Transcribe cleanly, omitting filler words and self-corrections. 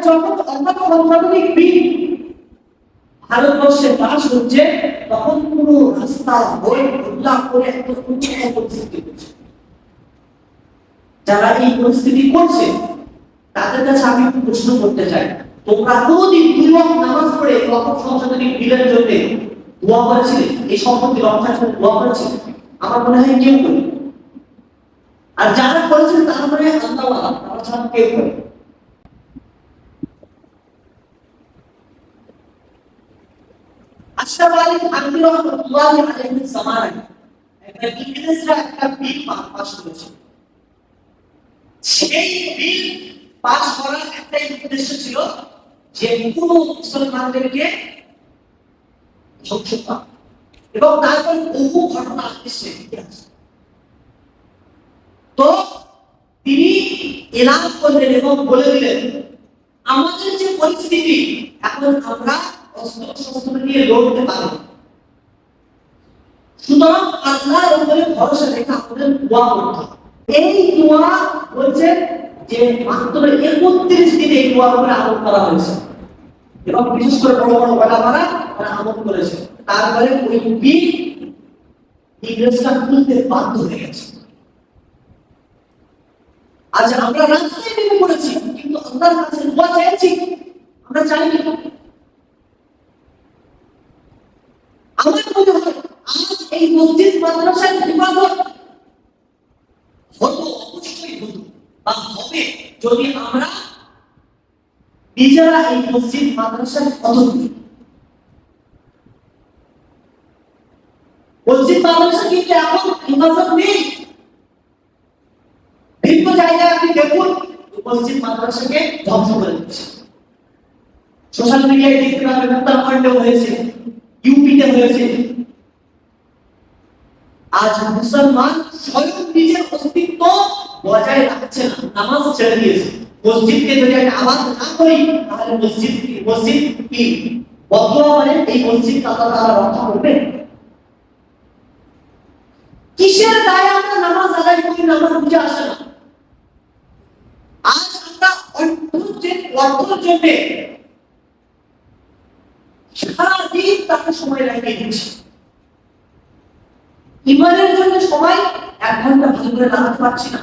যখন অন্য সংশোধনী বিল ভারতবর্ষে পাস হচ্ছে তখন পুরো রাস্তা বই উল্লাহ করে একটা উন্নত পরিস্থিতি হচ্ছে। যারা এই পরিস্থিতি করছে তাদের কাছে আমি একটু প্রশ্ন করতে চাই, তোমরা কোনদিন 2 ওয়াক্ত নামাজ পড়ে প্রথম সংশোধনী বিলের জন্য দোয়া করেছিলে? এই সম্পত্তি রক্ষার জন্য দোয়া করেছিলে? আমার মনে হয় কেউ করে। আর যারা করেছেন তারা মনে হয় আল্লাহ, তারা ছাড়া কেউ করে। আশরাফ আলী থানভী রাহমাতুল্লাহি আলাইহির জামানায় একটা ইংরেজরা একটা বিল পাস করেছে। সেই বিল পাস করার একটাই উদ্দেশ্য ছিল যে পুরো মুসলমানদেরকে ধ্বংস করা, এবং তারপর বহু ঘটনা আসছে ইতিহাসে। তো তিনি এলান করলেন এবং বলে দিলেন, আমাদের যে পরিস্থিতি এখন আমরা অস্ত্র নিয়ে লড়তে পারব, সুতরাং আল্লাহর উপরে ভরসা রেখে আমাদের দোয়া করতে হবে। এই দোয়া বলছে যে মাত্র 31 দিনে এই দোয়ার উপরে আমল করা হয়েছে, এবং বিশেষ করে বড় বড় ওলামারা তারা আমল করেছে। তারপরে ওই বিল ইংরেজরা তুলতে বাধ্য হয়ে গেছে। আজ আমরা রাস্তায় নেমে পড়েছি, কিন্তু আল্লাহর কাছে দোয়া চাইছি, আমরা চাই না। আমার মনে হয় আজ এই মসজিদ মাদ্রাসার হেফাজত হতো, অবশ্যই হতো বা হবে যদি আমরা নিজেরা এই মসজিদ মাদ্রাসার কদর করি। মসজিদ মাদ্রাসা কিন্তু এখন হেফাজত নেই। বিভিন্ন জায়গায় আপনি দেখুন মসজিদ মাদ্রাসাকে ধ্বংস করে দিচ্ছে। সোশ্যাল মিডিয়ায় দেখতে পাবেন উত্তরাখণ্ডে হয়েছে, ইউপিতে হয়েছে। আজ মুসলমান স্বয়ং নিজের অস্তিত্ব বজায় রাখছে না, নামাজ ছেড়ে দিয়েছে। মসজিদকে যদি আমি আবাদ না করি তাহলে মসজিদ কি বদলা, মানে এই মসজিদ আল্লাহ তাআলা রক্ষা করবে? কিসের দায়ে আমরা নামাজ আদায় করি না, আমার বুঝে আসে না। আজ আমরা অর্থের জন্য সারাদিন তাকে সময় লাগিয়ে দিচ্ছি, ইমানের জন্য সময় 1 ঘন্টা ভালো করে লাগাতে পারছি না।